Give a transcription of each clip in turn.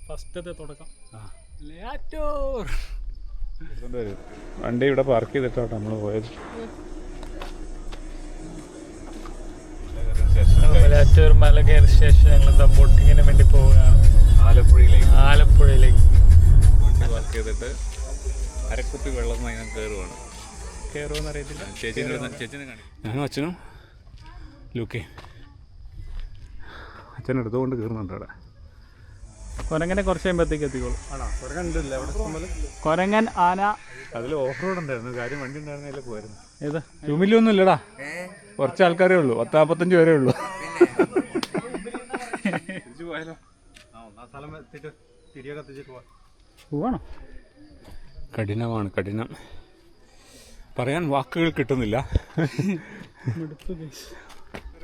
ഫസ്റ്റത്തെ തുടക്കം. വണ്ടി ഇവിടെ പാർക്ക് ചെയ്തിട്ടാണ് നമ്മൾ പോയത്. മലയാറ്റൂർ മല കയറിയ ശേഷം ഞങ്ങൾ ബോട്ടിങ്ങിന് വേണ്ടി പോവുകയാണ് ആലപ്പുഴയിലേക്ക്. പാർക്ക് ചെയ്തിട്ട് അരക്കുപ്പി വെള്ളം കയറുമെന്ന് അറിയത്തില്ല. ചേച്ചിനെ കാണി. ഞാനും അച്ഛനും ലൂക്കേ. അച്ഛൻ എടുത്തുകൊണ്ട് കയറുന്നുണ്ട് അവിടെ. കുരങ്ങനെ കുറച്ച് കഴിയുമ്പോഴത്തേക്ക് എത്തിക്കോളൂ. കുരങ്ങൻ, ആന. അതിൽ ഓഫ് റോഡ് ഉണ്ടായിരുന്നു. കാര്യം വണ്ടി ഉണ്ടായിരുന്നില്ല പോയിരുന്നു. ഏത് ടൂമിലൊന്നും ഇല്ലടാ, കുറച്ച് ആൾക്കാരേ ഉള്ളൂ. 10-55 പേരേ ഉള്ളൂ. പോവാണോ? കഠിനമാണ്, കഠിനം. പറയാൻ വാക്കുകൾ കിട്ടുന്നില്ല.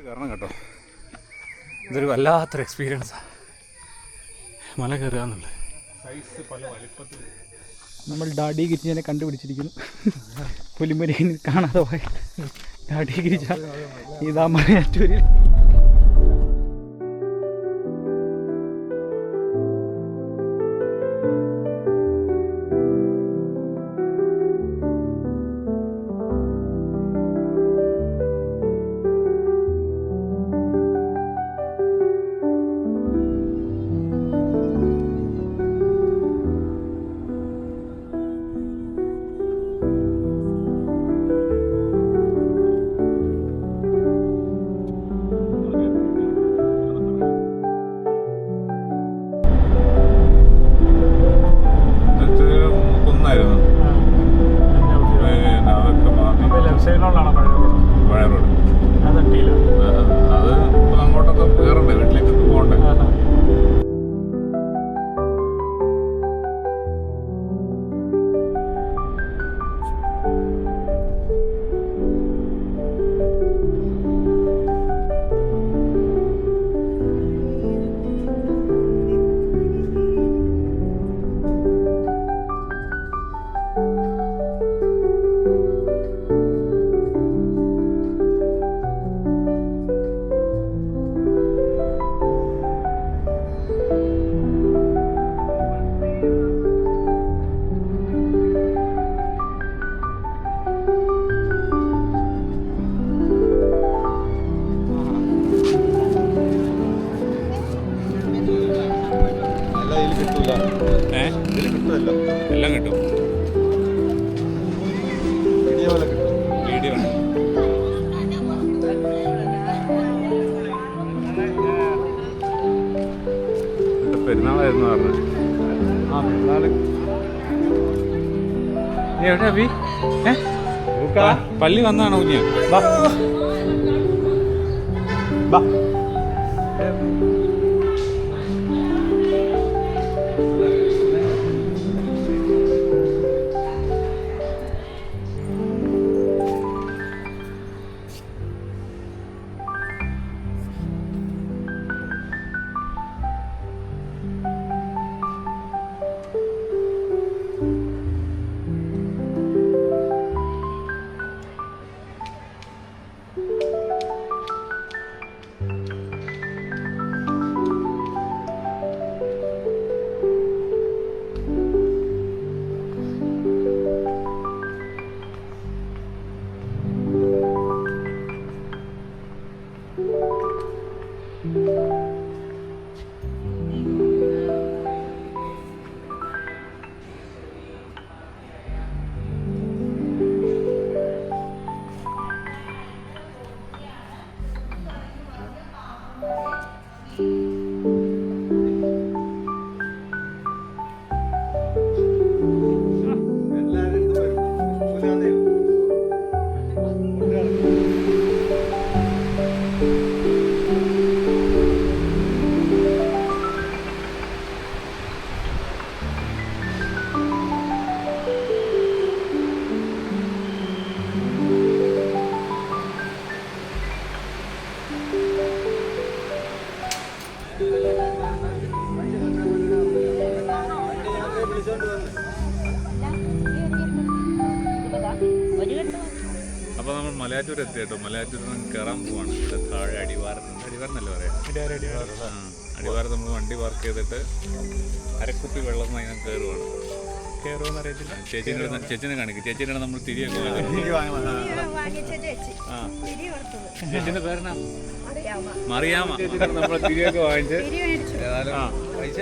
കാരണം കേട്ടോ, ഇതൊരു വല്ലാത്തൊരു എക്സ്പീരിയൻസാണ് മല കയറുക എന്നുള്ളത്. സൈസ് പല വലിപ്പത്തിൽ നമ്മൾ ഡാഡി ഗിരിജനെ കണ്ടുപിടിച്ചിരിക്കുന്നു. പുലിമുരുകൻ കാണാതെ പോയി ഡാഡി ഗിരിജ ഇതാ മലയാറ്റൂരിൽ. എല്ലാം കിട്ടും. വീഡിയോ പെരുന്നാളായിരുന്നു പറഞ്ഞത്. പള്ളി വന്നാണോ കുഞ്ഞ? കേട്ടോ. മലയാറ്റൂർ കയറാൻ പോവാണ്. ഇവിടെ താഴെ അടിവാരന്നല്ലേ പറയാം. അടിവാരത്ത് നമ്മൾ വണ്ടി പാർക്ക് ചെയ്തിട്ട് അരക്കുപ്പി വെള്ളം അതിനെ കയറുവാണ്. കയറുമെന്ന് അറിയത്തില്ല. ചേച്ചിനെ കാണിക്കും. ചേച്ചിനെ നമ്മൾ തിരിയൊക്കെ ചേച്ചിന്റെ പേരെന്നാ? മറിയാമ. നമ്മൾ തിരിയൊക്കെ വാങ്ങിച്ച് പൈസ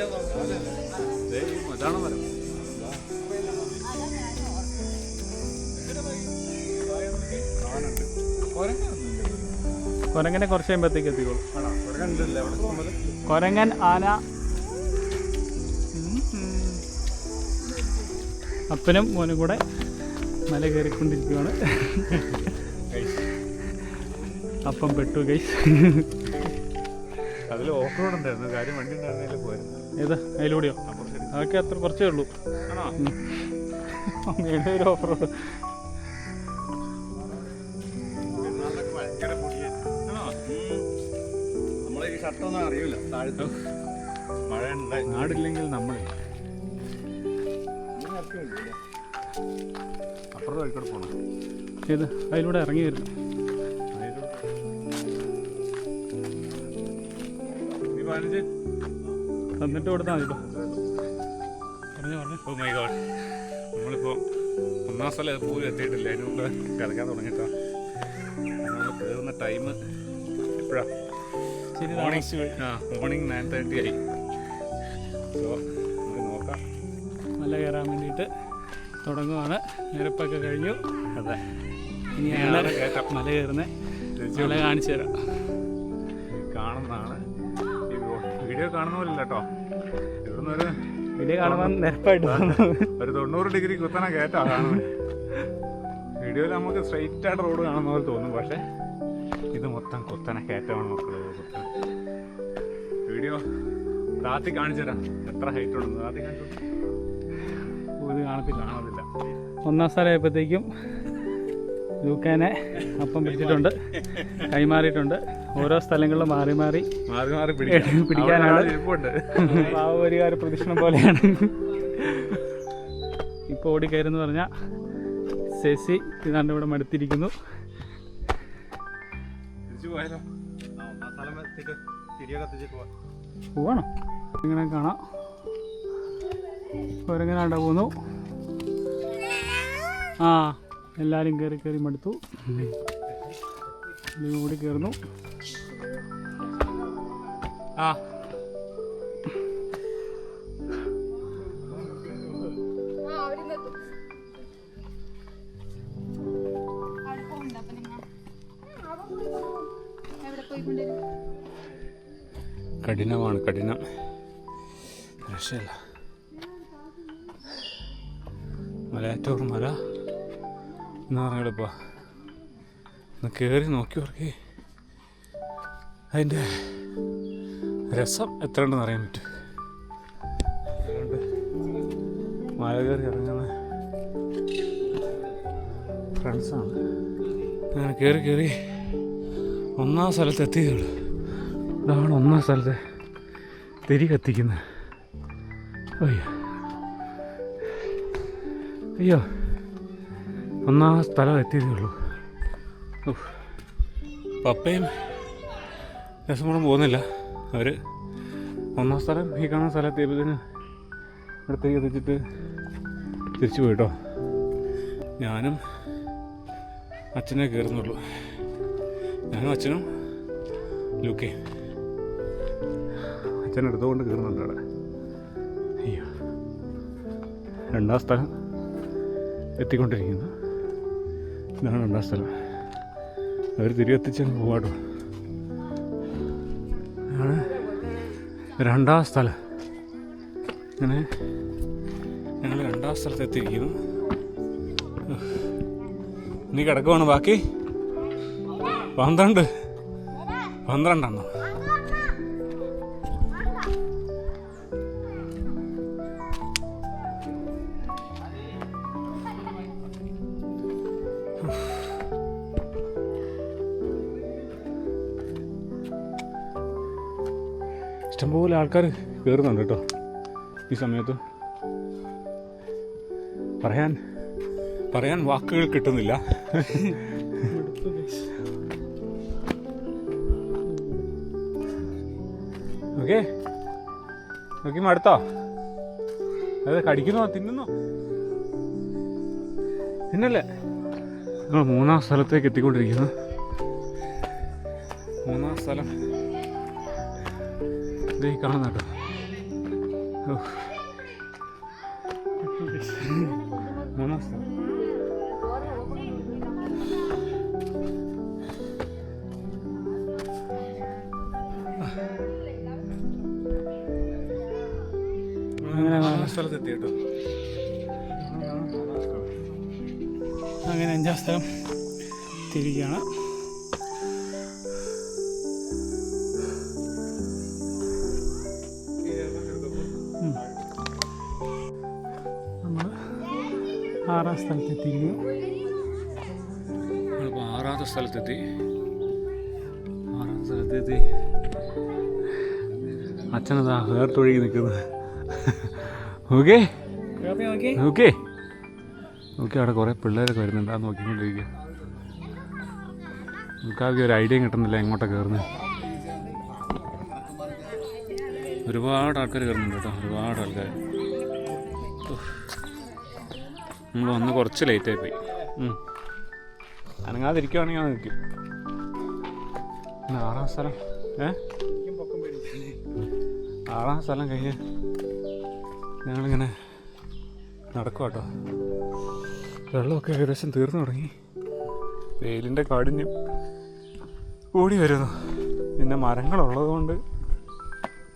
അതാണ് മരം. കൊരങ്ങനെ കുറച്ച് കഴിയുമ്പോഴത്തേക്ക് എത്തിക്കോളൂ. കൊരങ്ങൻ, ആന, അപ്പനും മോനും കൂടെ മല കയറിക്കൊണ്ടിരിക്കുകയാണ്. അപ്പം പെട്ടു ഗൈസ്. അതിൽ ഓഫ് റോഡ് ഉണ്ടായിരുന്നു. കാര്യം വണ്ടി ഉണ്ടായിരുന്നില്ല പോയിരുന്നു. ഏത് അതിലൂടെയോ? അതൊക്കെ അത്ര കുറച്ചേ ഉള്ളൂ. ഒരു ഓഫ് റോഡ്. നമ്മളെ ഈ ഷർട്ടൊന്നും അറിയില്ല. താഴത്ത് മഴ നാടില്ലെങ്കിൽ നമ്മളില്ല. അപ്പുറത്ത് വഴിക്കൂടെ പോകണം. ഏത് അതിലൂടെ ഇറങ്ങി വരുന്നു. തന്നിട്ട് കൊടുത്താൽ മതി. ഓ മൈ ഗോഡ്, നമ്മളിപ്പോൾ ഒന്നാം സ്ഥലം പോയി എത്തിയിട്ടില്ല. അതിന് മുമ്പ് കിടക്കാൻ തുടങ്ങിയിട്ടാണ്. നമ്മൾ കയറുന്ന ടൈം എപ്പോഴാണ്? മോർണിംഗ് 9:30 ആയി. സോ നമുക്ക് നോക്കാം. മല കയറാൻ വേണ്ടിയിട്ട് തുടങ്ങുവാണ്. നിരപ്പൊക്കെ കഴിഞ്ഞു. അതെ, ഇനിയാണ് മല കയറുന്നത്. മല കാണിച്ചു തരാം. കാണുന്നതാണ്. ഈ വീഡിയോ കാണുന്ന പോലെ കേട്ടോ. ഇവിടുന്ന് ഒരു വീഡിയോ കാണുമ്പോൾ നിരപ്പായിട്ട് ഒരു 90 ഡിഗ്രി കുത്തന കയറ്റാണ് കാണുന്നത്. വീഡിയോയിൽ നമുക്ക് സ്ട്രെയിറ്റ് ആയിട്ട് റോഡ് കാണുന്ന പോലെ തോന്നും. പക്ഷേ ഇത് മൊത്തം കുത്തന കയറ്റമാണ് മക്കള്. വീഡിയോ താത്തി കാണിച്ചു തരാം എത്ര ഹൈറ്റ് ഉണ്ടെന്ന്. താത്തി കാണിച്ചു ഇത് കാണത്തില്ല. ഒന്നാം സ്ഥലമായപ്പോഴത്തേക്കും ലൂക്കാനെ അപ്പം പിടിച്ചിട്ടുണ്ട്, കൈമാറിയിട്ടുണ്ട്. ഓരോ സ്ഥലങ്ങളിലും മാറി മാറി പിടിക്കാനാണ്. പാവപരികാര പ്രദക്ഷിണം പോലെയാണ് ഇപ്പോൾ ഓടിക്കയറെന്ന് പറഞ്ഞാൽ. ശശി ഇതാണ്ട് ഇവിടെ മടുത്തിരിക്കുന്നു. പോവാണോ? ഇങ്ങനെ കാണാം. ഒരെങ്ങനാണ്ട പോന്നു. ആ, എല്ലാവരും കയറി മടുത്തു. ഓടി കയറുന്നു. ആ കഠിനമാണ്, കഠിനം. രക്ഷയില്ല. മലയാറ്റൂർ മല എന്ന് പറഞ്ഞെടുപ്പാ. ഒന്ന് കയറി നോക്കി നോക്കി അതിൻ്റെ രസം എത്ര ഉണ്ടെന്ന് അറിയാൻ പറ്റും. അതുകൊണ്ട് മല കയറി ഇറങ്ങുന്ന ഫ്രണ്ട്സാണ്. അങ്ങനെ കയറി ഒന്നാം സ്ഥലത്ത് എത്തിയതുള്ളൂ. ഇതാണ് ഒന്നാം സ്ഥലത്ത് തിരി കത്തിക്കുന്നത്. അയ്യോ, ഒന്നാം സ്ഥലം എത്തിയതേ ഉള്ളൂ. പപ്പയും രസമോടും പോകുന്നില്ല. അവർ ഒന്നാം സ്ഥലം ഈ കാണുന്ന സ്ഥലത്തെത്തിയപ്പോഴത്തേന് ഇവിടത്തേക്ക് എത്തിച്ചിട്ട് തിരിച്ചു പോയിട്ടോ. ഞാനും അച്ഛനെ കയറുന്നുള്ളൂ. ഞാനും അച്ഛനും ലൂക്കയും. അച്ഛൻ എടുത്തുകൊണ്ട് കയറുന്നുണ്ട് അവിടെ. അയ്യോ, രണ്ടാം സ്ഥലം എത്തിക്കൊണ്ടിരിക്കുന്നു. ഇതാണ് രണ്ടാം സ്ഥലം. അവർ തിരികെത്തിച്ചങ്ങ് പോവാട്ടോ. ആണ് രണ്ടാം സ്ഥലം. അങ്ങനെ ഞങ്ങൾ രണ്ടാം സ്ഥലത്ത് എത്തിയിരിക്കുന്നു. ഇനി കിടക്കുവാണ്. ബാക്കി 12 12 ഇഷ്ടംപോലെ ആൾക്കാർ കയറുന്നുണ്ട് കേട്ടോ ഈ സമയത്ത്. പറയാൻ വാക്കുകൾ കിട്ടുന്നില്ല. ഓക്കെ നോക്കി മടുത്തോ? അതെ കടിക്കുന്നോ തിന്നുന്നോ? പിന്നല്ലേ നമ്മൾ 3-ാം സ്ഥലത്തേക്ക് എത്തിക്കൊണ്ടിരിക്കുന്നു. 3-ാം സ്ഥലം ഇത് കാണുന്ന കേട്ടോ. 3-ാം സ്ഥലം അങ്ങനെ 4-ാം സ്ഥലത്തെത്തി കേട്ടോ. അങ്ങനെ 5-ാം സ്ഥലം തിരികെയാണ്. നമ്മൾ 6-ാം സ്ഥലത്തെത്തിയിരിക്കുന്നു. നമ്മളിപ്പോൾ 6-ാമത്തെ സ്ഥലത്തെത്തി. 6-ാം സ്ഥലത്തെത്തി. അച്ഛനതാ വേർത്തൊഴുകി നിൽക്കുന്നത്. Okay okay okay. അവിടെ കുറേ പിള്ളേരൊക്കെ വരുന്നുണ്ട്. അത് നോക്കിക്കൊണ്ടിരിക്കുക. നമുക്കാകെ ഒരു ഐഡിയയും കിട്ടുന്നില്ല എങ്ങോട്ടാണ് കയറുന്നത്. ഒരുപാട് ആൾക്കാർ കയറുന്നുണ്ട് കേട്ടോ. ഒരുപാട് ആൾക്കാർ. നമ്മൾ വന്ന് കുറച്ച് ലേറ്റായി പോയി. അനങ്ങാതിരിക്കുവാണെങ്കിൽ ഞാൻ നിൽക്കും. 6-ാം സ്ഥലം 6-ാം സ്ഥലം കഴിഞ്ഞ് ഞങ്ങളിങ്ങനെ നടക്കുക കേട്ടോ. വെള്ളമൊക്കെ ഏകദേശം തീർന്നു തുടങ്ങി. വെയിലിൻ്റെ കാഠിന്യം കൂടി വരുന്നു. പിന്നെ മരങ്ങളുള്ളത് കൊണ്ട്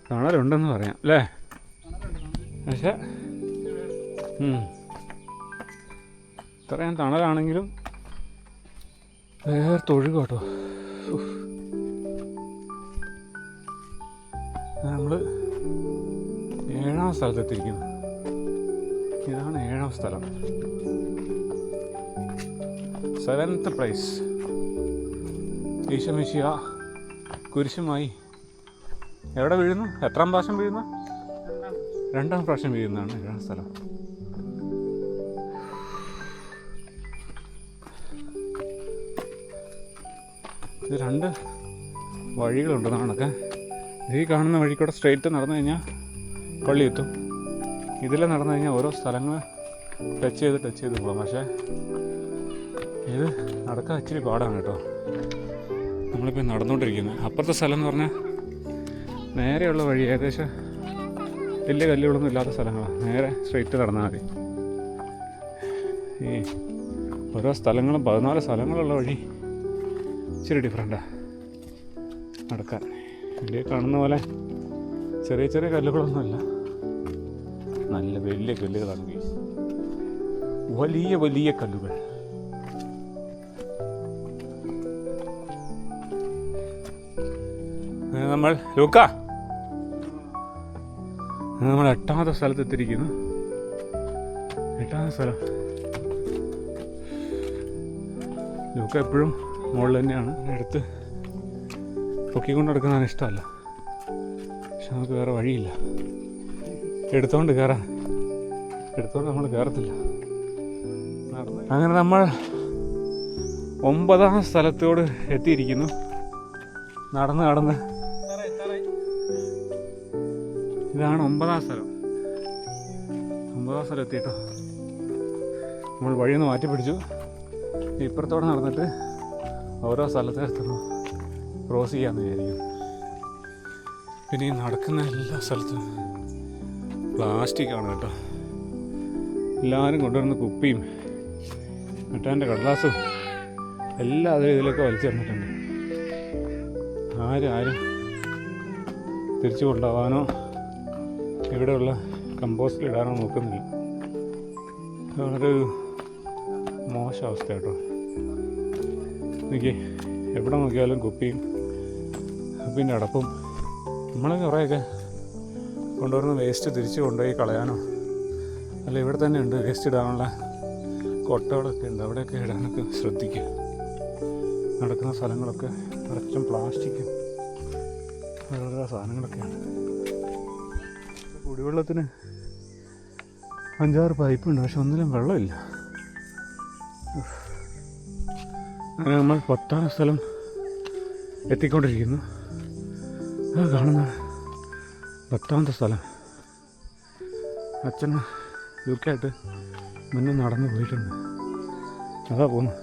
തണലുണ്ടെന്ന് പറയാം അല്ലേ? പക്ഷേ ഇത്രയും തണലാണെങ്കിലും വേർത്തൊഴുകും കേട്ടോ. നമ്മൾ 7-ാം സ്ഥലത്തെത്തിയിരിക്കുന്നു. ഇതാണ് 7-ാം സ്ഥലം. 7th place. ഈശോമിശിഹ കുരിശുമായി എവിടെ വീഴുന്നു? എത്രാം പ്രാവശ്യം വീഴുന്നു? 2ാം പ്രാവശ്യം വീഴുന്നതാണ് 7ാം സ്ഥലം. ഇത് 2 വഴികളുണ്ട് നടക്കെ. ഈ കാണുന്ന വഴി കൂടെ സ്ട്രെയിറ്റ് നടന്നു കഴിഞ്ഞാൽ പള്ളി എത്തും. ഇതിൽ നടന്നു കഴിഞ്ഞാൽ ഓരോ സ്ഥലങ്ങൾ ടച്ച് ചെയ്ത് പോകാം. പക്ഷേ ഇത് നടക്കാൻ ഇച്ചിരി പാടാണ് കേട്ടോ. നമ്മളിപ്പോൾ നടന്നുകൊണ്ടിരിക്കുന്നത്. അപ്പുറത്തെ സ്ഥലം എന്ന് പറഞ്ഞാൽ നേരെയുള്ള വഴി. ഏകദേശം വലിയ കല്ലുകളൊന്നും ഇല്ലാത്ത സ്ഥലങ്ങളാണ്. നേരെ സ്ട്രെയിറ്റ് നടന്നാൽ മതി. ഈ ഓരോ സ്ഥലങ്ങളും 14 സ്ഥലങ്ങളുള്ള വഴി ഇച്ചിരി ഡിഫറെൻറ്റാണ് നടക്കാൻ. വലിയ കാണുന്ന പോലെ ചെറിയ ചെറിയ കല്ലുകളൊന്നുമല്ല, നല്ല വലിയ കല്ലുകളാണ്. വലിയ വലിയ കല്ലുകൾ. നമ്മൾ നമ്മൾ 8-ാമത്തെ സ്ഥലത്തെത്തിയിരിക്കുന്നു. 8-ാമത്തെ സ്ഥലം. ലൂക്ക എപ്പോഴും മുകളിൽ തന്നെയാണ്. എടുത്ത് പൊക്കിക്കൊണ്ട് നടക്കുന്നതാണ് ഇഷ്ടമല്ല. പക്ഷെ നമുക്ക് വേറെ വഴിയില്ല. എടുത്തോണ്ട് നമ്മൾ കയറത്തില്ല. അങ്ങനെ നമ്മൾ 9-ാം സ്ഥലത്തോട് എത്തിയിരിക്കുന്നു. നടന്ന് ഇതാണ് 9-ാം സ്ഥലം. 9-ാം സ്ഥലം എത്തിയിട്ടോ. നമ്മൾ വഴിയൊന്ന് മാറ്റി പിടിച്ചു. ഇപ്പുറത്തോടെ നടന്നിട്ട് ഓരോ സ്ഥലത്തെത്തുന്നു ക്രോസ് ചെയ്യാമെന്ന് വിചാരിക്കും. പിന്നെ ഈ നടക്കുന്ന എല്ലാ സ്ഥലത്തും പ്ലാസ്റ്റിക്കാണ് കേട്ടോ. എല്ലാവരും കൊണ്ടുവരുന്ന കുപ്പിയും മിഠായിൻ്റെ കടലാസും എല്ലാം ഇതിലൊക്കെ വലിച്ചു തന്നിട്ടുണ്ട്. ആരും തിരിച്ചു കൊണ്ടുപോകാനോ ഇവിടെയുള്ള കമ്പോസ്റ്റിൽ ഇടാനോ നോക്കുന്നില്ല. വളരെ ഒരു മോശം അവസ്ഥ കേട്ടോ. എനിക്ക് എവിടെ നോക്കിയാലും കുപ്പിയും കുപ്പീൻ്റെ അടപ്പും. നമ്മൾ കുറേയൊക്കെ കൊണ്ടുവരുന്ന വേസ്റ്റ് തിരിച്ച് കൊണ്ടുപോയി കളയാനോ അല്ല ഇവിടെ തന്നെ ഉണ്ട് വേസ്റ്റ് ഇടാനുള്ള കൊട്ടകളൊക്കെ ഉണ്ട്. അവിടെയൊക്കെ ഇടാനൊക്കെ ശ്രദ്ധിക്കുക. നടക്കുന്ന സ്ഥലങ്ങളൊക്കെ നിറച്ചും പ്ലാസ്റ്റിക്കും ഓരോ സാധനങ്ങളൊക്കെയാണ്. കുടിവെള്ളത്തിന് 5-6 പൈപ്പുണ്ട്, പക്ഷെ ഒന്നിലും വെള്ളമില്ല. അങ്ങനെ നമ്മൾ 10-ാം സ്ഥലം എത്തിക്കൊണ്ടിരിക്കുന്നു. അത് കാണുന്ന 10ാമത്തെ സ്ഥലം. അച്ഛൻ ലുക്കായിട്ട് മുന്നേ നടന്നു പോയിട്ടുണ്ട്. അതാ പോന്നു.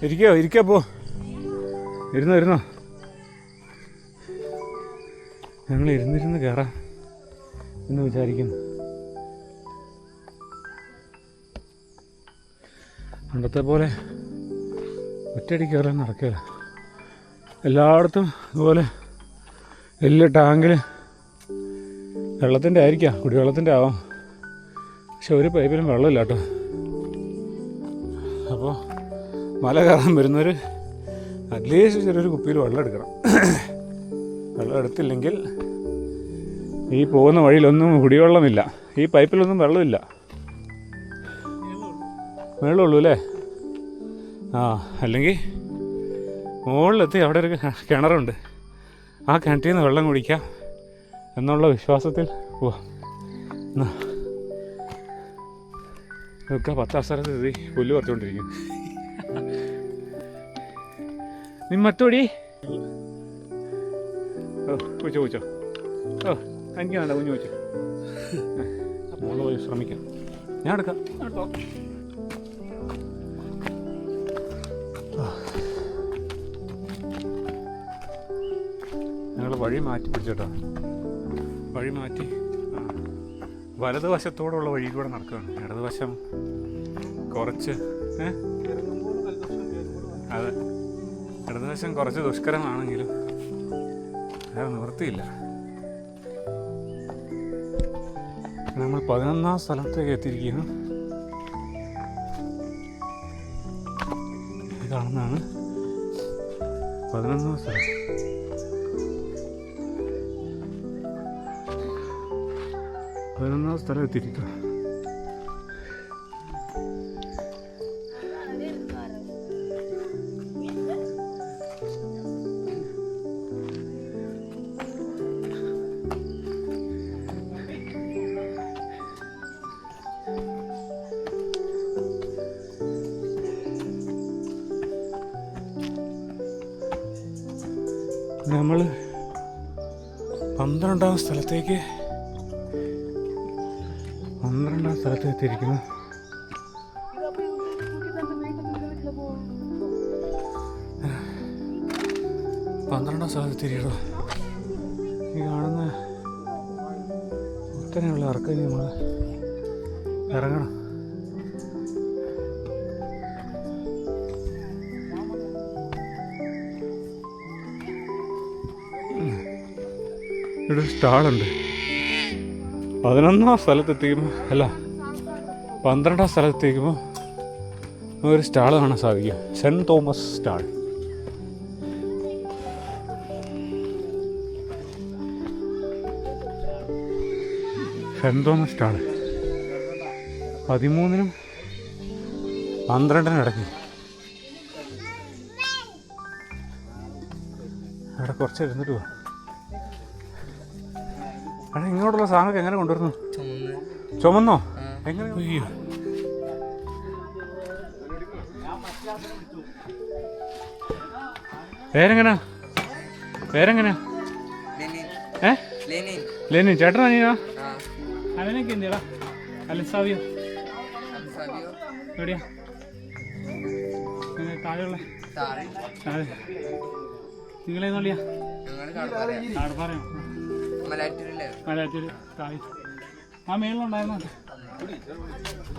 ഇരിക്കോ പോ. ഇരുന്നോ. ഞങ്ങൾ ഇരുന്നിരുന്ന് കയറാം എന്ന് വിചാരിക്കുന്നു. പണ്ടത്തെ പോലെ ഒറ്റയടി കയറാൻ നടക്കില്ല. എല്ലായിടത്തും ഇതുപോലെ വലിയ ടാങ്കിൽ വെള്ളത്തിൻ്റെ ആയിരിക്കാം, കുടിവെള്ളത്തിൻ്റെ ആവാം. പക്ഷെ ഒരു പൈപ്പിലും വെള്ളമില്ല കേട്ടോ. അപ്പോൾ മല കയറാൻ വരുന്നവർ അറ്റ്ലീസ്റ്റ് ചെറിയൊരു കുപ്പിയിൽ വെള്ളം എടുക്കണം. വെള്ളം എടുത്തില്ലെങ്കിൽ ഈ പോകുന്ന വഴിയിലൊന്നും കുടിവെള്ളമില്ല, ഈ പൈപ്പിലൊന്നും വെള്ളമില്ല. വെള്ളമുള്ളൂ അല്ലേ? അല്ലെങ്കിൽ മുകളിലെത്തി അവിടെ ഒരു കിണറുണ്ട്, ആ കിണറ്റിൽ നിന്ന് വെള്ളം കുടിക്കാം എന്നുള്ള വിശ്വാസത്തിൽ പോവാം. നോക്കുക 10 സ്ഥലത്ത് പുല്ല് പറിച്ചുകൊണ്ടിരിക്കുന്നു. നീ മറ്റോടി കുച്ചോ എനിക്ക് വേണ്ട, കുഞ്ഞു വെച്ചോ. മോള് പോയി ശ്രമിക്കാം. ഞാൻ എടുക്കാം. ഞങ്ങൾ വഴി മാറ്റി പിടിച്ചോട്ടോ. വഴി മാറ്റി വലതുവശത്തോടുള്ള വഴി കൂടെ നടക്കുകയാണ്. ഇടതുവശം കുറച്ച് അതെ, ഇടതുവശം കുറച്ച് ദുഷ്കരമാണെങ്കിലും വേറെ നിവൃത്തിയില്ല. നമ്മൾ 11ാം സ്ഥലത്തേക്ക് എത്തിയിരിക്കുന്നു. ഇത് കാണുന്നതാണ് 11ാം സ്ഥലം. സ്ഥലം എത്തിയിരിക്കുക. നമ്മൾ 12ാം സ്ഥലത്തേക്ക് എത്തിയിരിക്കുന്നു. 12ാം സ്ഥലത്തെത്തിയിരിക്കുന്നു. ഈ കാണുന്ന ഒത്തനെയുള്ള ഇറക്കം നമ്മൾ ഇറങ്ങണം. ഇവിടെ സ്റ്റാളുണ്ട്. 11ാം സ്ഥലത്തെത്തിക്കുമ്പോൾ അല്ല 12ാം സ്ഥലത്തെത്തിക്കുമ്പോൾ ഒരു സ്റ്റാൾ കാണാൻ സാധിക്കും. Saint Thomas stall. Saint Thomas stall 13-നും 12-നും ഇടയ്ക്ക്. അവിടെ കുറച്ച് ഇരുന്നിട്ട് പോവാം. അവിടെ ഇങ്ങോട്ടുള്ള സാധനമൊക്കെ എങ്ങനെ കൊണ്ടുവരുന്നു? ചുമന്നോ? എങ്ങനെ? അയ്യോ, പേരെങ്ങനാ? ലെനിൻ. ചേട്ടനാ നീനാ? അവനൊക്കെ എന്തിടാ? അലസാവിയോ എവിടെയാ? താഴെയുള്ള താഴെ നിങ്ങളേന്നോളിയാ? കാടുപാറയോ? മലയാറ്റൂര് താഴെ ആ മേളിലുണ്ടായിരുന്നോ?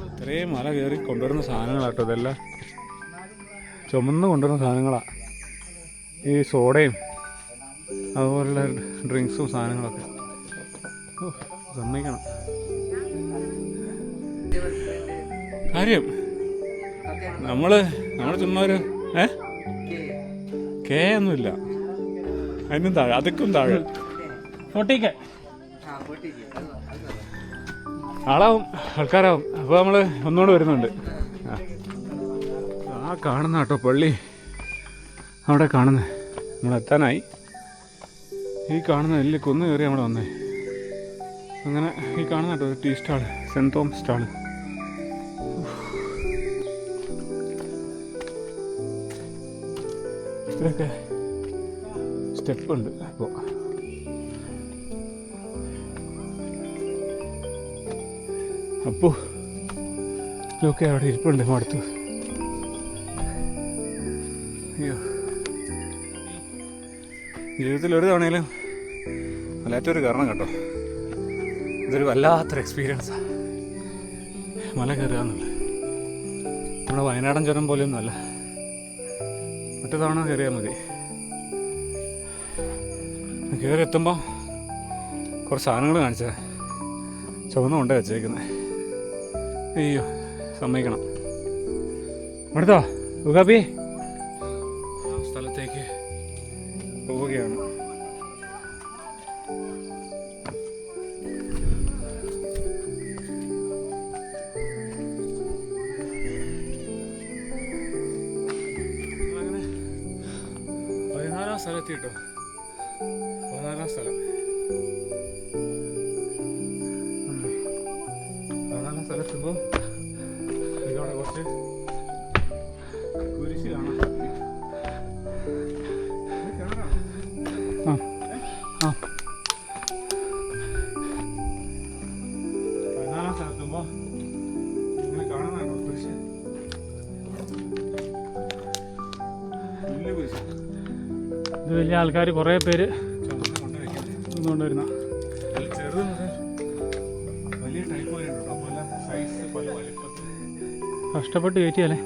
ഇത്രയും മല കയറി കൊണ്ടുവരുന്ന സാധനങ്ങളാട്ടോ ഇതെല്ലാം. ചുമന്ന് കൊണ്ടുവരുന്ന സാധനങ്ങളാണ് ഈ സോഡയും അതുപോലുള്ള ഡ്രിങ്ക്സും സാധനങ്ങളൊക്കെ. സമ്മതിക്കണം. കാര്യം നമ്മൾ ചുമ്മാ ഒരു കെ ഒന്നുമില്ല, അതിനും താഴെ, അതൊക്കെ താഴെ 40K ആളാവും, ആൾക്കാരാവും. അപ്പോൾ നമ്മൾ ഒന്നുകൂടെ വരുന്നുണ്ട്. ആ കാണുന്ന കേട്ടോ പള്ളി, അവിടെ കാണുന്നത്. നമ്മളെത്താനായി. ഈ കാണുന്ന വലിയ കുന്ന് കയറി നമ്മൾ വന്നേ. അങ്ങനെ ഈ കാണുന്ന കേട്ടോ tea stall, saint Thomas stall. ഇത്രയൊക്കെ സ്റ്റെപ്പ് ഉണ്ട് ഇപ്പോൾ. അപ്പോൾ ഇതൊക്കെ അവിടെ ഇരിപ്പുണ്ട് മടുത്തു. അയ്യോ, ജീവിതത്തിൽ ഒരു തവണയിലും വല്ലാത്തൊരു കാരണം കേട്ടോ. ഇതൊരു വല്ലാത്തൊരു എക്സ്പീരിയൻസാണ് മല കയറുക എന്നുള്ളത്. നമ്മുടെ വയനാടൻ ചുരം പോലെയൊന്നുമല്ല. ഒറ്റ തവണ കയറിയാൽ മതി. കയറി എത്തുമ്പോൾ കുറച്ച് സാധനങ്ങൾ കാണിച്ചത് ചുവന്ന കൊണ്ട് വെച്ചേക്കുന്നത്. അയ്യോ, സമ്മതിക്കണം. അടുത്തോ ഉഗാബി സ്ഥലത്തേക്ക് പോവുകയാണ്. അങ്ങനെ 14ാം സ്ഥലത്ത് കിട്ടോ. 14ാം സ്ഥലം. 14ാം സ്ഥലത്തുമ്പോൾ ഇവിടെ കുറച്ച് കുരിശ് കാണാം. ആ ആ 14ാം സ്ഥലത്തുമ്പോൾ നിങ്ങൾ കാണുന്നതാണോ കുരിശ്? വലിയ കുരിശ്. ഇത് വലിയ ആൾക്കാർ കുറേ പേര് കൊണ്ടുവരുന്ന ചെറുത് വലിയ ടൈപ്പ് പോലെ ഉണ്ടോ? പല സൈസ്, പല വലിപ്പത്തിൽ. കഷ്ടപ്പെട്ട് കയറ്റിയല്ലേ.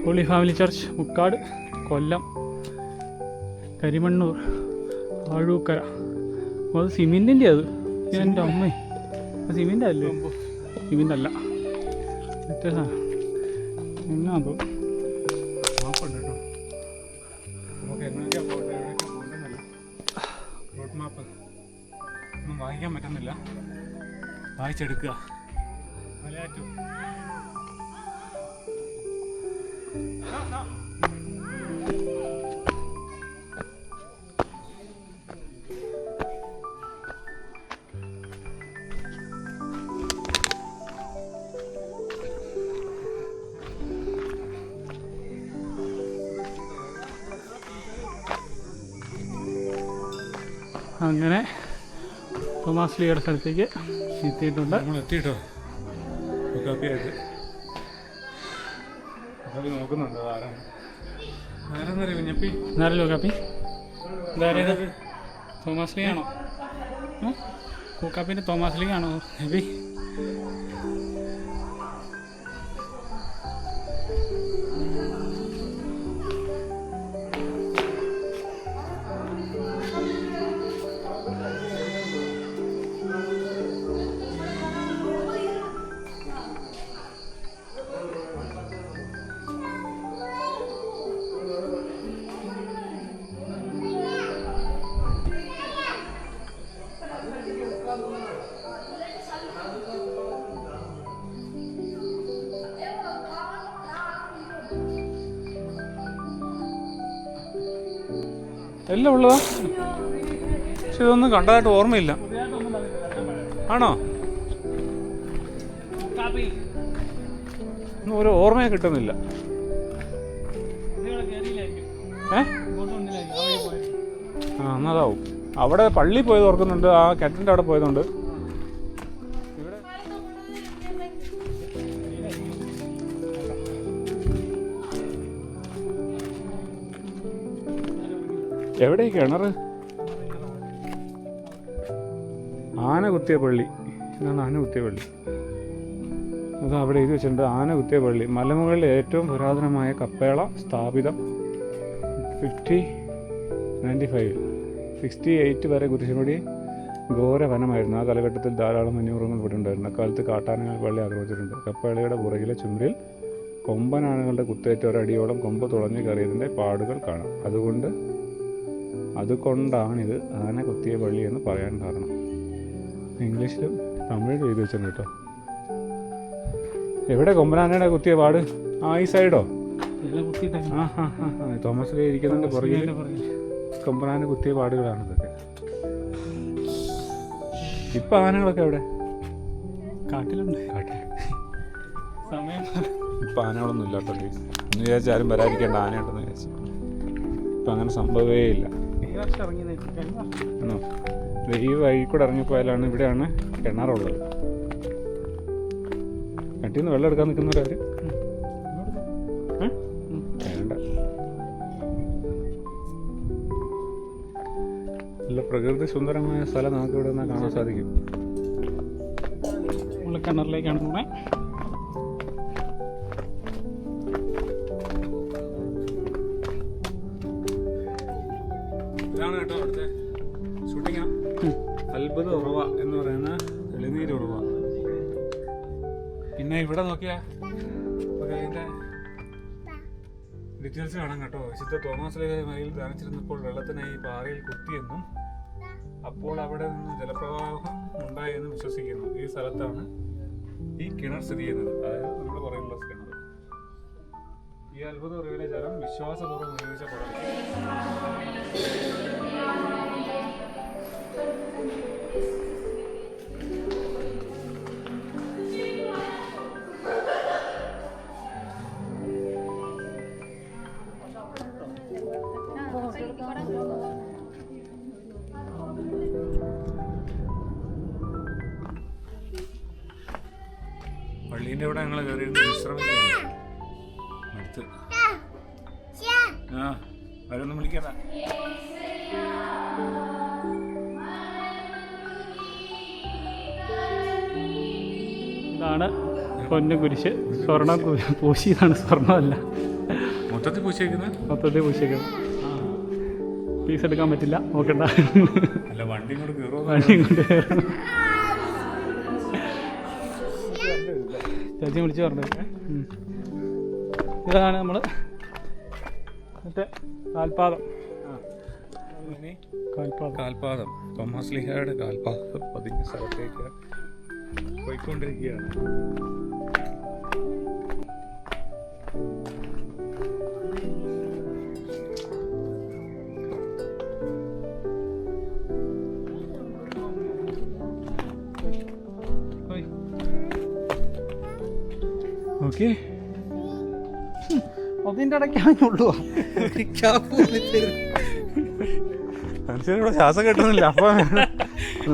ഹോളി ഫാമിലി ചർച്ച്, മുക്കാട്, കൊല്ലം, കരിമണ്ണൂർ, വാഴൂക്കര. അത് സിമെൻറ്റിൻ്റെ. അത് എൻ്റെ അമ്മേ, അത് സിമെൻ്റ് അല്ലേ? സിമെൻ്റ് അല്ല, മറ്റേ സാധനം എന്നാ അതോ മാപ്പുണ്ട് കേട്ടോ. നമുക്ക് എന്നൊക്കെയാ പോകട്ടെ, എവിടെയൊക്കെ പോകണമെന്നല്ല. റോഡ് മാപ്പ് ഒന്നും വായിക്കാൻ പറ്റുന്നില്ല. വായിച്ചെടുക്കുക. മലയാറ്റു അങ്ങനെ തോമാസ് ലീയുടെ സ്ഥലത്തേക്ക് എത്തിയിട്ടുണ്ട്. നമ്മൾ എത്തിയിട്ടോ. കാപ്പിയായിട്ട് കാപ്പി നോക്കുന്നുണ്ട്. ആരാണ് ആരാന്നറിയ കുഞ്ഞപ്പി? എന്നാരല്ലോ കാപ്പി ഇതാരേത്? തോമാസ് ലീ ആണോ? കൂക്കാപ്പിൻ്റെ തോമാസ് ലീ ആണോ ഹെബി? എല്ലാം ഉള്ളതാ, പക്ഷെ ഇതൊന്നും കണ്ടതായിട്ട് ഓർമ്മയില്ല. ആണോ? ഒന്നും ഒരു ഓർമ്മയെ കിട്ടുന്നില്ല. ആ എന്നതാവും. അവിടെ പള്ളി പോയത് ഓർക്കുന്നുണ്ട്. ആ കെട്ടിൻ്റെ അവിടെ പോയതുകൊണ്ട്. ഇവിടെ എവിടെ കിണർ? ആന കുത്തിയ പള്ളി. ഇതാണ് ആന കുത്തിയ പള്ളി. അത് അവിടെ എഴുതി വെച്ചിട്ടുണ്ട്, ആന കുത്തിയ പള്ളി. മലമുകളിലെ ഏറ്റവും പുരാതനമായ കപ്പേള സ്ഥാപിതം 68 വരെ കുരിശുപടി ഘോര വനമായിരുന്നു. ആ കാലഘട്ടത്തിൽ ധാരാളം വന്യമൃഗങ്ങൾ ഇവിടെ ഉണ്ടായിരുന്നു. അക്കാലത്ത് കാട്ടാനകൾ പള്ളി ആക്രമിച്ചിട്ടുണ്ട്. കപ്പേളയുടെ പുറകിലെ ചുമരിൽ കൊമ്പനാനകളുടെ കുത്തേറ്റ ഒരടിയോളം കൊമ്പ് തുളഞ്ഞു കയറിയതിൻ്റെ പാടുകൾ കാണാം. അതുകൊണ്ടാണിത് ആന കുത്തിയ പള്ളി എന്ന് പറയാൻ കാരണം. ഇംഗ്ലീഷിലും തമിഴിലും എഴുതി വെച്ചിട്ടുണ്ട് കേട്ടോ. എവിടെ കൊമ്പനാനയുടെ കുത്തിയ പാട്? ആ ഈ സൈഡോ? ആ ഹാ ഹാ ഹാ തോമസ് ലീ ഇരിക്കുന്നതിൻ്റെ പുറകിൽ കൊമ്പനാന കുത്തിയ പാടുകളാണ് ഇതൊക്കെ. ഇപ്പം ആനകളൊക്കെ എവിടെ? കാട്ടിലുണ്ട്. കാട്ടിൽ സമയം ഇപ്പം ആനകളൊന്നും ഇല്ലാട്ടോ ഗൈസ്. എന്ന് വിചാരിച്ചാൽ ആരും വരാതിരിക്കേണ്ട, ആനയുണ്ടെന്ന് വിചാരിച്ചു. ഇപ്പം അങ്ങനെ സംഭവമേ ഇല്ല. ആണോ? ഈ വഴി കൂടെ ഇറങ്ങിപ്പോയാലാണ് ഇവിടെയാണ് കിണറുള്ളത്. കട്ടിയിൽ നിന്ന് വെള്ളം എടുക്കാൻ നിൽക്കുന്നവരവർ വേണ്ട. നല്ല പ്രകൃതി സുന്ദരമായ സ്ഥലം നമുക്ക് ഇവിടെ നിന്ന് കാണാൻ സാധിക്കും. നമ്മൾ കിണറിലേക്കാണ് പോണേ. ഇതാണ് കേട്ടോ അവിടുത്തെ ഷൂട്ടിങ്ങാ. അത്ഭുത ഉറവ എന്ന് പറയുന്ന എളിനീര് ഉറവ. പിന്നെ ഇവിടെ നോക്കിയാ അതിൻ്റെ ഡീറ്റെയിൽസ് കാണാം കേട്ടോ. വിശുദ്ധ തോമസ് ലീഹയിൽ ധ്യാനിച്ചിരുന്നപ്പോൾ വെള്ളത്തിനായി പാറയിൽ കുത്തിയെന്നും അപ്പോൾ അവിടെ നിന്ന് ജലപ്രവാഹം ഉണ്ടായെന്നും വിശ്വസിക്കുന്നു. ഈ സ്ഥലത്താണ് ഈ കിണർ സ്ഥിതി ചെയ്യുന്നത്, അതായത് നമ്മുടെ പുറകിലുള്ള കിണർ. ഈ അത്ഭുത ഉറവിലെ ജലം വിശ്വാസപൂർവ്വം ഉപയോഗിച്ച പടം. പള്ളീൻ്റെ ഇവിടെ ഞങ്ങൾ കയറിയിരുന്ന് വിശ്രമിക്കുകയാണ്. അടുത്ത് അവരൊന്നും വിളിക്കണ്ട. ഇതാണ് പൊന്നു കുരിശ്. സ്വർണ്ണം പൂശിയതാണ്, സ്വർണ്ണമല്ല. മൊത്തത്തിൽ പൂശിയേക്കുന്നത്. മൊത്തത്തിൽ പൂശിയേക്കുന്നത്. പീസ് എടുക്കാൻ പറ്റില്ല, നോക്കണ്ട. അല്ല, വണ്ടി കൊണ്ട് കയറുമോ? വണ്ടി കൊണ്ട് കയറും. ചേച്ചി വിളിച്ച് പറഞ്ഞത് ഇതാണ് നമ്മൾ മറ്റേ കാൽപാദം. കാൽപാദം തോമസ് ലീഹയുടെ കാൽപാദം പതിഞ്ഞ സ്ഥലത്തേക്ക് പോയിക്കൊണ്ടിരിക്കുകയാണ്. ഓക്കെ, അതിൻ്റെ ഇടയ്ക്കാണുള്ളൂ. മനുഷ്യനോട് ശ്വാസം കിട്ടുന്നില്ല. അപ്പം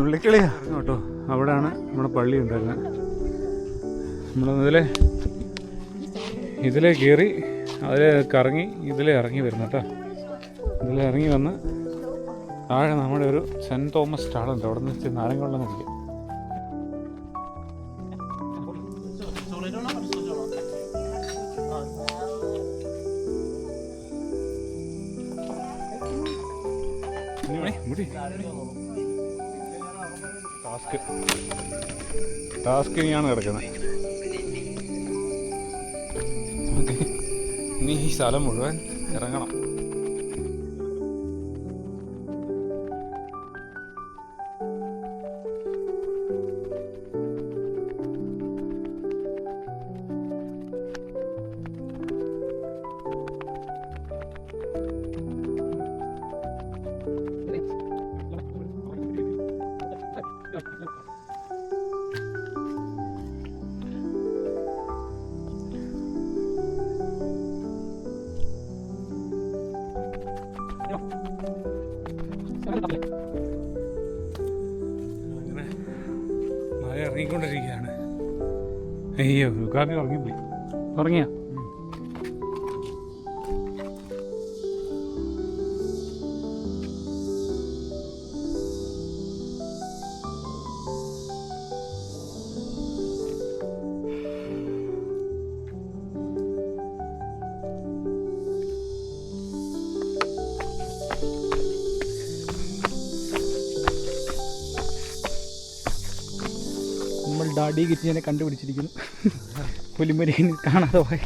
വിളിക്കളിയാ കേട്ടോ. അവിടെയാണ് നമ്മുടെ പള്ളി ഉണ്ടായിരുന്നത്. നമ്മൾ ഇതിലേ കയറി അതിലെ കറങ്ങി ഇതിലേ ഇറങ്ങി വരുന്നു കേട്ടോ. ഇതിലേ ഇറങ്ങി വന്ന് താഴെ നമ്മുടെ ഒരു സെൻറ്റ് തോമസ് സ്റ്റാളുണ്ട്. അവിടെ നിന്ന് നാരങ്ങ വെള്ളം കുടിക്കും. ടാസ്ക് ഇനിയാണ് കിടക്കുന്നത്. ഇനി ഈ സ്ഥലം മുഴുവൻ ഇറങ്ങണം. അങ്ങനെ മഴ ഇറങ്ങിക്കൊണ്ടിരിക്കുകയാണ്. അയ്യോ, കാപ്പി ഉറങ്ങിപ്പോയി. ഉറങ്ങിയ ഡാഡി ഗിരിജനെ കണ്ടുപിടിച്ചിരിക്കുന്നു. പുലിമുരുകൻ കാണാതെ പോയ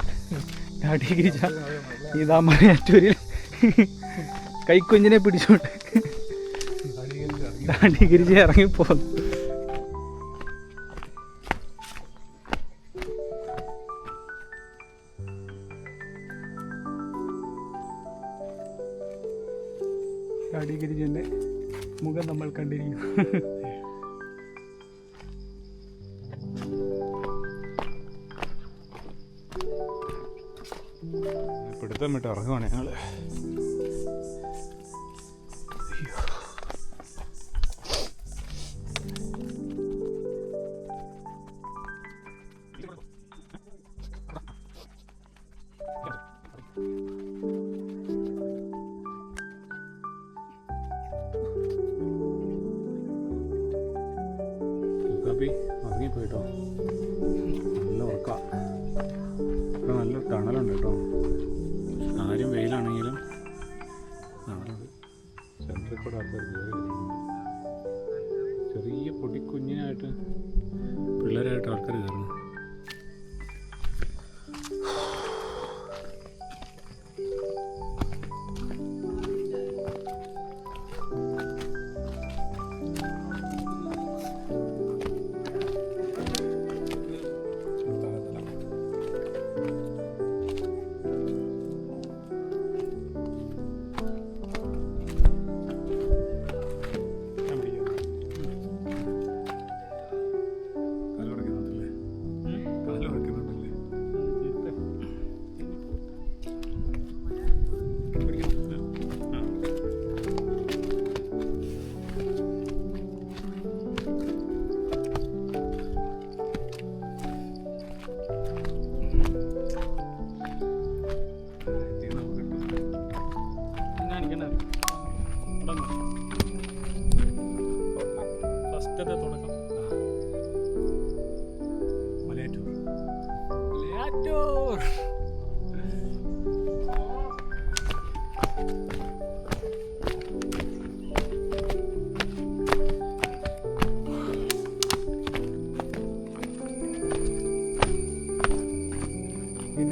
ഡാഡി ഗിരിജ ഇതാ മലയാറ്റൂരിൽ കൈക്കുഞ്ഞിനെ പിടിച്ചോണ്ട് ഡാഡി ഗിരിജ ഇറങ്ങിപ്പോന്നു. ഡാഡി ഗിരിജന്റെ മുഖം നമ്മൾ കണ്ടിരിക്കുന്നു. പിടുത്തം വിട്ട് ഇറങ്ങുവാണ് ഞങ്ങൾ. ഇറങ്ങിപ്പോയിട്ടോ, നല്ല ഉറക്കാം. ഇവിടെ നല്ല തണലുണ്ട് കേട്ടോ. ആരും വെയിലാണെങ്കിലും തണലുണ്ട്. സെൻറ്ററിൽ കൂടെ ആൾക്കാർ കയറി വരുന്നുണ്ട്. ചെറിയ പൊടിക്കുഞ്ഞിനായിട്ട് പിള്ളേരായിട്ട് ആൾക്കാർ കയറുന്നു. ഫസ്റ്റത്തെ തുടക്കം മലയാറ്റൂർ.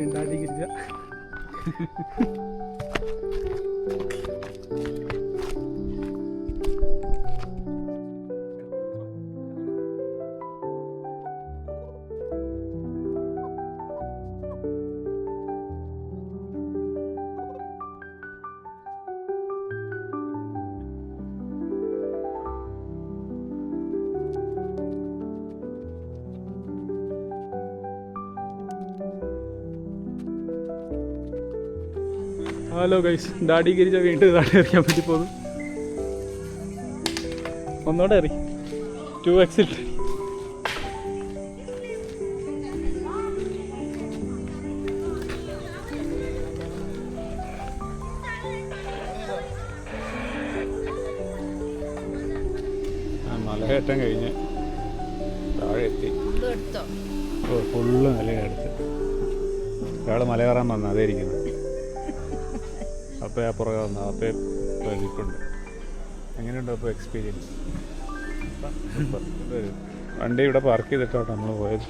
ഉണ്ടാക്കിയിരിക്കുക. ഹലോ ഗൈസ്, ഡാഡി ഗിരിജ വീണ്ടും താഴെ എറിയാൻ പറ്റി പോകുന്നു. ഒന്നോടെ എറി 2x. മലകയറ്റം കഴിഞ്ഞ് താഴെ എത്തി. ഓ, ഫുള്ള് മലയെടുത്ത് ഒരാൾ മല കയറാൻ വന്നു. അതേ ഇരിക്കുന്നു. അപ്പോൾ ആ പുറകെ വന്നു. അപ്പോൾ ഇരിപ്പുണ്ട്. എങ്ങനെയുണ്ട് അപ്പോൾ എക്സ്പീരിയൻസ്? വണ്ടി ഇവിടെ പാർക്ക് ചെയ്തിട്ടാണ് നമ്മൾ പോയത്.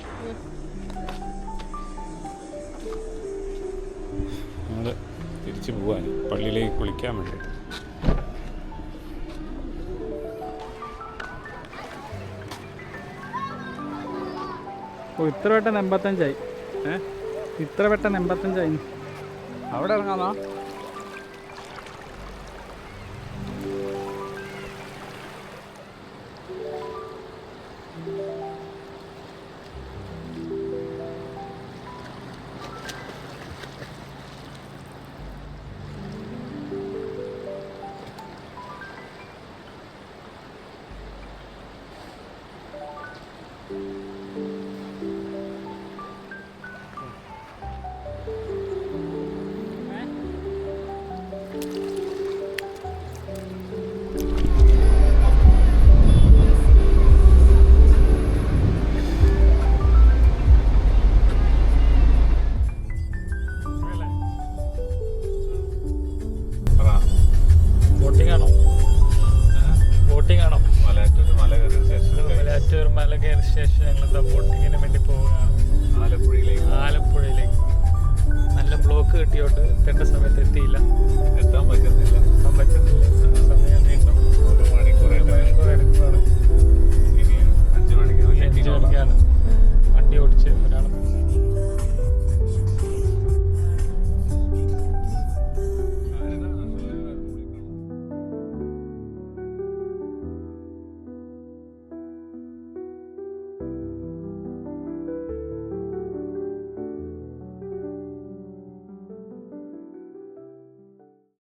നമ്മൾ തിരിച്ച് പോകാൻ പള്ളിയിലേക്ക് കുളിക്കാൻ വേണ്ടിയിട്ട്. ഓ, ഇത്ര പെട്ടെന്ന് 85ആയി. ഇത്ര പെട്ടെന്ന് 85ആയി. അവിടെ ഇറങ്ങാമോ? മലയാറ്റൂർ മല കയറിയ ശേഷം ഞങ്ങൾ ബോട്ടിങ്ങിന് വേണ്ടി പോവുകയാണ് ആലപ്പുഴയിലേക്ക്. നല്ല ബ്ലോക്ക് കിട്ടിയോട്ട് എത്തേണ്ട സമയത്ത് എത്തിയില്ല. എത്താൻ പറ്റുന്നില്ല.